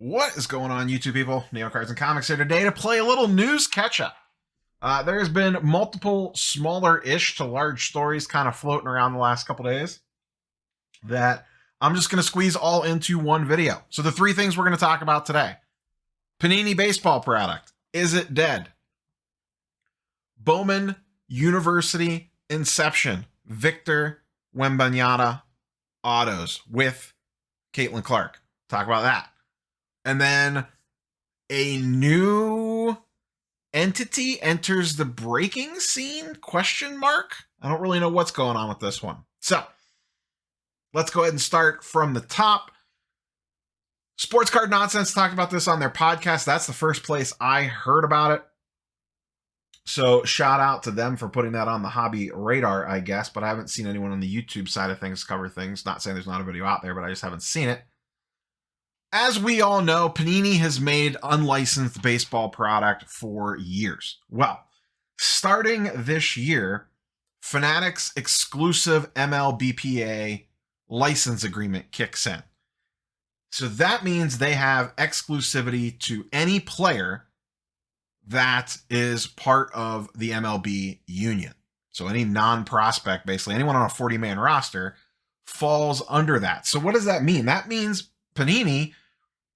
What is going on, YouTube people? Neo Cards and Comics here today to play a little news catch-up. There's been multiple smaller-ish to large stories kind of floating around the last couple days that I'm just going to squeeze all into one video. So the three things we're going to talk about today. Panini Baseball product. Is it dead? Bowman University Inception. Victor Wembanyama autos with Caitlin Clark. Talk about that. And then a new entity enters the breaking scene? Question mark? I don't really know what's going on with this one. So let's go ahead and start from the top. Sports Card Nonsense talked about this on their podcast. That's the first place I heard about it. So shout out to them for putting that on the hobby radar, I guess. But I haven't seen anyone on the YouTube side of things cover things. Not saying there's not a video out there, but I just haven't seen it. As we all know, Panini has made unlicensed baseball product for years. Well, starting this year, Fanatics exclusive MLBPA license agreement kicks in. So that means they have exclusivity to any player that is part of the MLB union. So any non-prospect, basically anyone on a 40-man roster, falls under that. So what does that mean? That means Panini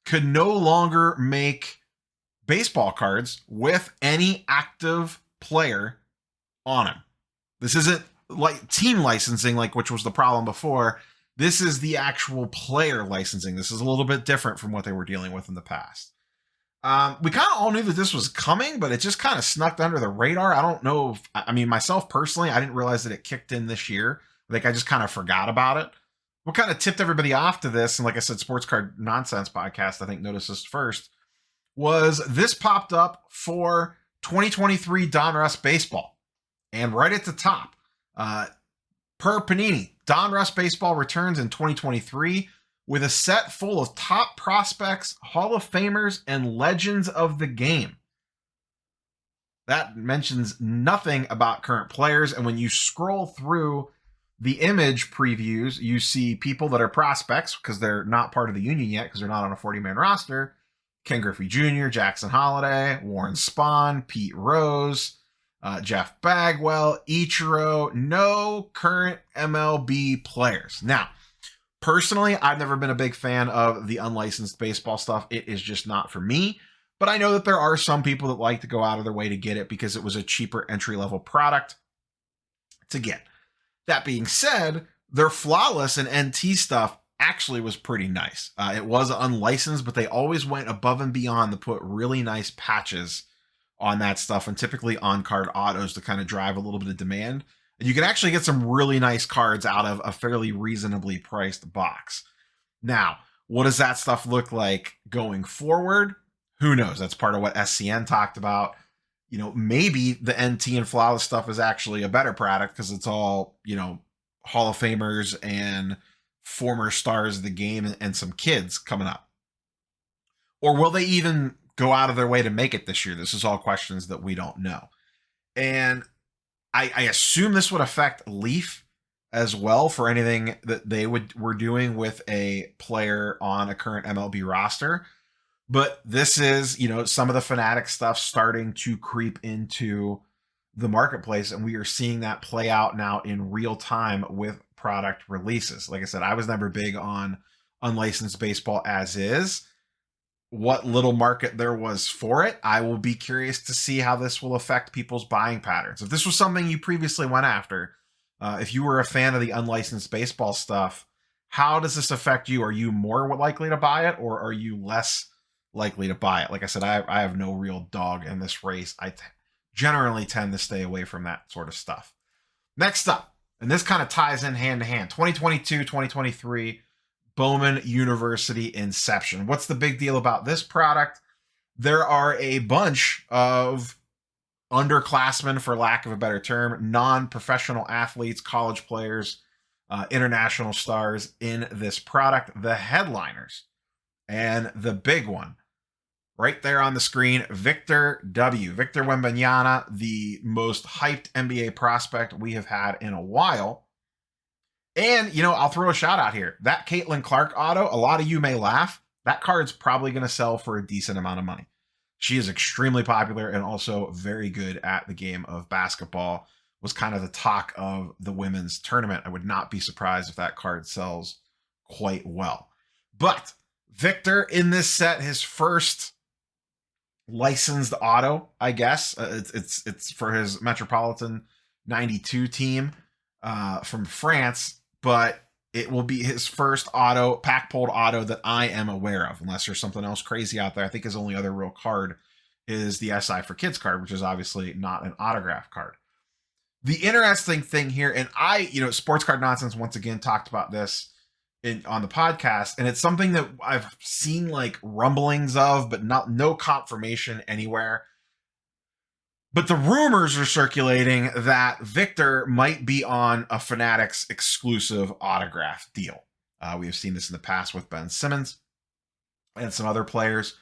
could no longer make baseball cards with any active player on them. This isn't like team licensing, which was the problem before. This is the actual player licensing. This is a little bit different from what they were dealing with in the past. We kind of all knew that this was coming, but it just kind of snuck under the radar. I don't know myself personally, I didn't realize that it kicked in this year. I just kind of forgot about it. What kind of tipped everybody off to this, and like I said, Sports Card Nonsense podcast, I think, noticed this first, was this popped up for 2023 Donruss Baseball. And right at the top, per Panini, Donruss Baseball returns in 2023 with a set full of top prospects, Hall of Famers, and legends of the game. That mentions nothing about current players, and when you scroll through the image previews, you see people that are prospects because they're not part of the union yet because they're not on a 40-man roster. Ken Griffey Jr., Jackson Holliday, Warren Spahn, Pete Rose, Jeff Bagwell, Ichiro. No current MLB players. Now, personally, I've never been a big fan of the unlicensed baseball stuff. It is just not for me. But I know that there are some people that like to go out of their way to get it because it was a cheaper entry-level product to get. That being said, their Flawless and NT stuff actually was pretty nice. It was unlicensed, but they always went above and beyond to put really nice patches on that stuff, and typically on-card autos to kind of drive a little bit of demand. And you can actually get some really nice cards out of a fairly reasonably priced box. Now, what does that stuff look like going forward? Who knows? That's part of what SCN talked about. Maybe the NT and Flawless stuff is actually a better product because it's all, Hall of Famers and former stars of the game and some kids coming up. Or will they even go out of their way to make it this year? This is all questions that we don't know. And I assume this would affect Leaf as well for anything that they were doing with a player on a current MLB roster. But this is, some of the Fanatic stuff starting to creep into the marketplace, and we are seeing that play out now in real time with product releases. Like I said, I was never big on unlicensed baseball as is. What little market there was for it, I will be curious to see how this will affect people's buying patterns. If this was something you previously went after, if you were a fan of the unlicensed baseball stuff, how does this affect you? Are you more likely to buy it, or are you less likely to buy it? Like I said, I have no real dog in this race. I generally tend to stay away from that sort of stuff. Next up, and this kind of ties in hand to hand, 2022, 2023 Bowman University Inception. What's the big deal about this product? There are a bunch of underclassmen, for lack of a better term, non-professional athletes, college players, international stars in this product, the headliners. And the big one, right there on the screen, Victor Wembanyama, the most hyped NBA prospect we have had in a while. And, I'll throw a shout out here. That Caitlin Clark auto, a lot of you may laugh. that card's probably going to sell for a decent amount of money. She is extremely popular and also very good at the game of basketball. Was kind of the talk of the women's tournament. I would not be surprised if that card sells quite well. But Victor in this set, his first licensed auto, I guess. It's for his Metropolitan 92 team from France, but it will be his first auto, pack pulled auto that I am aware of, unless there's something else crazy out there. I think his only other real card is the SI for Kids card, which is obviously not an autograph card. The interesting thing here, and Sports Card Nonsense once again talked about this on the podcast, and it's something that I've seen like rumblings of, but no confirmation anywhere. But the rumors are circulating that Victor might be on a Fanatics exclusive autograph deal. We have seen this in the past with Ben Simmons and some other players.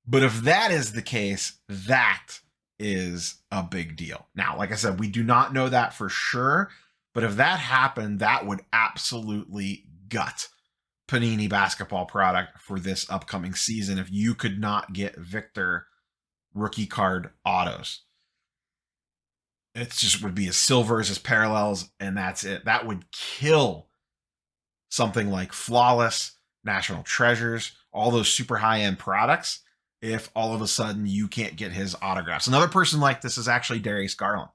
But if that is the case, that is a big deal. Now, like I said, we do not know that for sure, but if that happened, that would absolutely gut Panini basketball product for this upcoming season if you could not get Victor rookie card autos. It just would be his silvers, his parallels, and that's it. That would kill something like Flawless, National Treasures, all those super high-end products if all of a sudden you can't get his autographs. Another person like this is actually Darius Garland.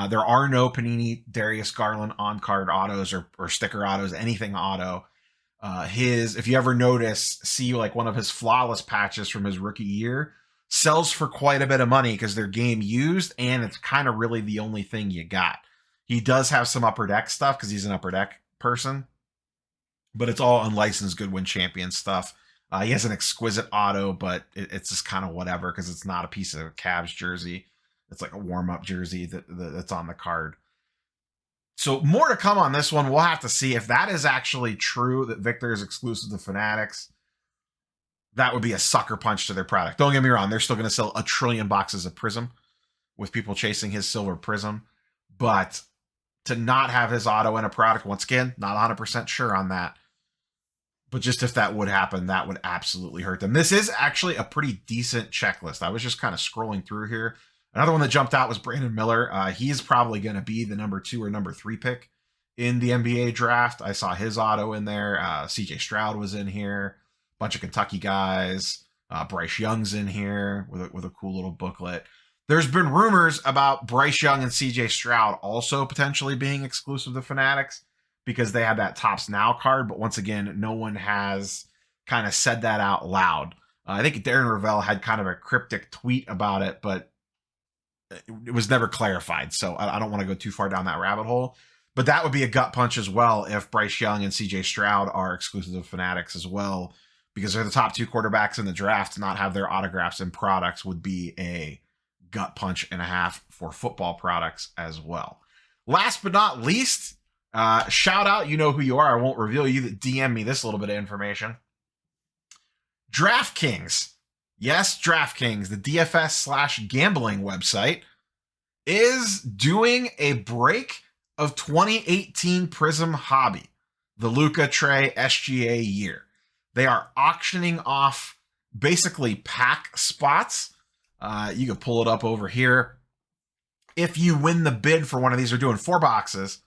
There are no Panini Darius Garland on-card autos or sticker autos, anything auto. If you ever see like one of his Flawless patches from his rookie year, sells for quite a bit of money because they're game used and it's kind of really the only thing you got. He does have some Upper Deck stuff because he's an Upper Deck person, but it's all unlicensed Goodwin Champion stuff. He has an exquisite auto, but it's just kind of whatever because it's not a piece of Cavs jersey. It's like a warm-up jersey that's on the card. So more to come on this one. We'll have to see if that is actually true, that Victor is exclusive to Fanatics. That would be a sucker punch to their product. Don't get me wrong. They're still going to sell 1 trillion boxes of Prism with people chasing his silver Prism. But to not have his auto in a product, once again, not 100% sure on that. But just if that would happen, that would absolutely hurt them. This is actually a pretty decent checklist. I was just kind of scrolling through here. Another one that jumped out was Brandon Miller. He's probably going to be the number 2 or number 3 pick in the NBA draft. I saw his auto in there. CJ Stroud was in here. Bunch of Kentucky guys. Bryce Young's in here with a cool little booklet. There's been rumors about Bryce Young and CJ Stroud also potentially being exclusive to Fanatics because they had that Topps Now card. But once again, no one has kind of said that out loud. I think Darren Ravel had kind of a cryptic tweet about it, but it was never clarified. So I don't want to go too far down that rabbit hole. But that would be a gut punch as well if Bryce Young and CJ Stroud are exclusive to Fanatics as well, because they're the top 2 quarterbacks in the draft. To not have their autographs and products would be a gut punch and a half for football products as well. Last but not least, shout out, you know who you are. I won't reveal you, that DM me this little bit of information. DraftKings. Yes, DraftKings, the DFS/gambling website, is doing a break of 2018 Prism Hobby, the Luka Trey SGA year. They are auctioning off basically pack spots. You can pull it up over here. If you win the bid for one of these, they're doing 4 boxes.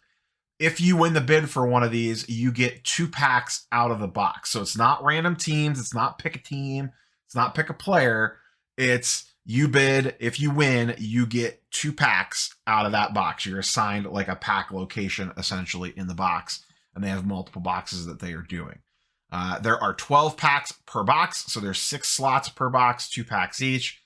If you win the bid for one of these, you get 2 packs out of the box. So it's not random teams. It's not pick a team. It's not pick a player. It's you bid. If you win, you get 2 packs out of that box. You're assigned like a pack location essentially in the box, and they have multiple boxes that they are doing. There are 12 packs per box, so there's 6 slots per box, 2 packs each.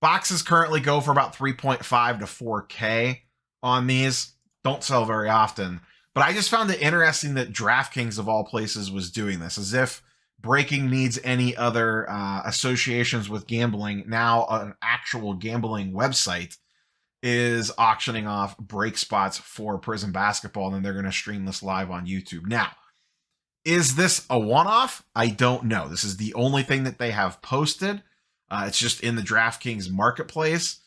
Boxes currently go for about 3.5 to 4K on these. Don't sell very often. But I just found it interesting that DraftKings, of all places, was doing this, as if breaking needs any other associations with gambling. Now an actual gambling website is auctioning off break spots for Prism Basketball, and then they're going to stream this live on YouTube. Now, is this a one-off? I don't know. This is the only thing that they have posted. It's just in the DraftKings marketplace.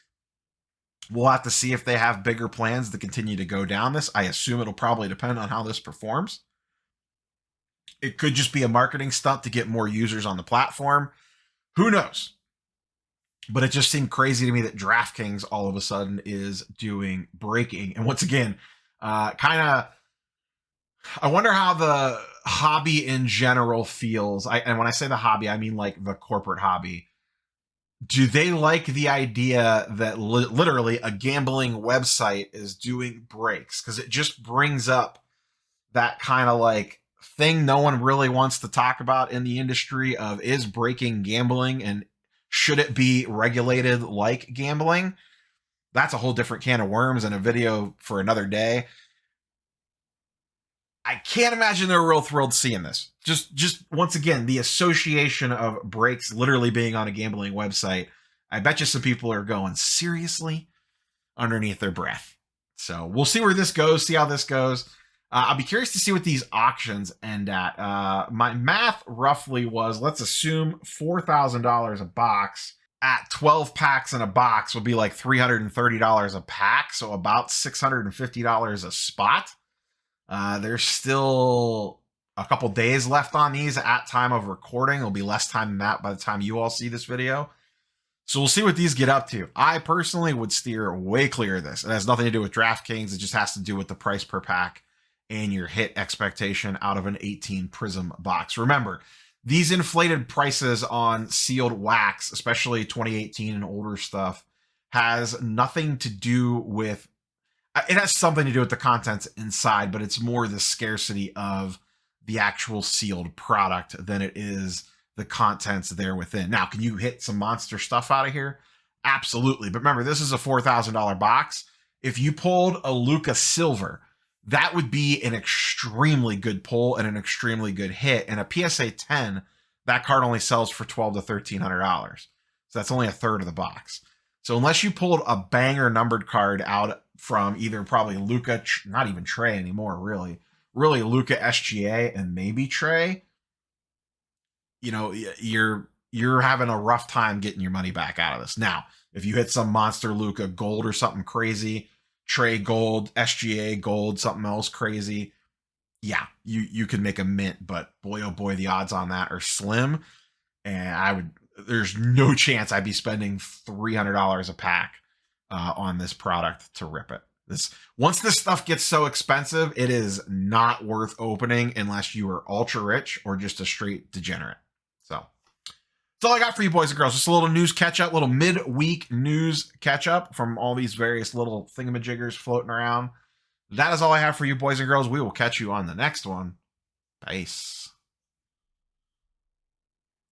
We'll have to see if they have bigger plans to continue to go down this. I assume it'll probably depend on how this performs. It could just be a marketing stunt to get more users on the platform. Who knows? But it just seemed crazy to me that DraftKings all of a sudden is doing breaking. And once again, I wonder how the hobby in general feels. And when I say the hobby, I mean like the corporate hobby. Do they like the idea that literally a gambling website is doing breaks? Because it just brings up that kind of like thing no one really wants to talk about in the industry of, is breaking gambling and should it be regulated like gambling? That's a whole different can of worms and a video for another day. I can't imagine they're real thrilled seeing this. Just once again, the association of breaks literally being on a gambling website. I bet you some people are going, seriously, underneath their breath. So we'll see where this goes, see how this goes. I'll be curious to see what these auctions end at. My math roughly was, let's assume $4,000 a box. At 12 packs in a box would be like $330 a pack, so about $650 a spot. There's still a couple days left on these at time of recording. It'll be less time than that by the time you all see this video. So we'll see what these get up to. I personally would steer way clear of this. It has nothing to do with DraftKings. It just has to do with the price per pack and your hit expectation out of an 18 Prism box. Remember, these inflated prices on sealed wax, especially 2018 and older stuff, has nothing to do with, it has something to do with the contents inside, but it's more the scarcity of the actual sealed product than it is the contents there within. Now, can you hit some monster stuff out of here? Absolutely. But remember, this is a $4,000 box. If you pulled a Luka Silver, that would be an extremely good pull and an extremely good hit. And a PSA 10, that card only sells for $1,200 to $1,300. So that's only a third of the box. So unless you pulled a banger numbered card out from either probably Luka, not even Trey anymore, really Luka SGA and maybe Trey, you know, you're having a rough time getting your money back out of this. Now, if you hit some monster Luka gold or something crazy, Trey gold, SGA gold, something else crazy, yeah, you could make a mint, but boy, oh boy, the odds on that are slim. And there's no chance I'd be spending $300 a pack on this product to rip it. Once this stuff gets so expensive, it is not worth opening unless you are ultra rich or just a straight degenerate. So that's all I got for you, boys and girls. Just a little news catch up, little midweek news catch up from all these various little thingamajiggers floating around. That is all I have for you, boys and girls. We will catch you on the next one. Peace.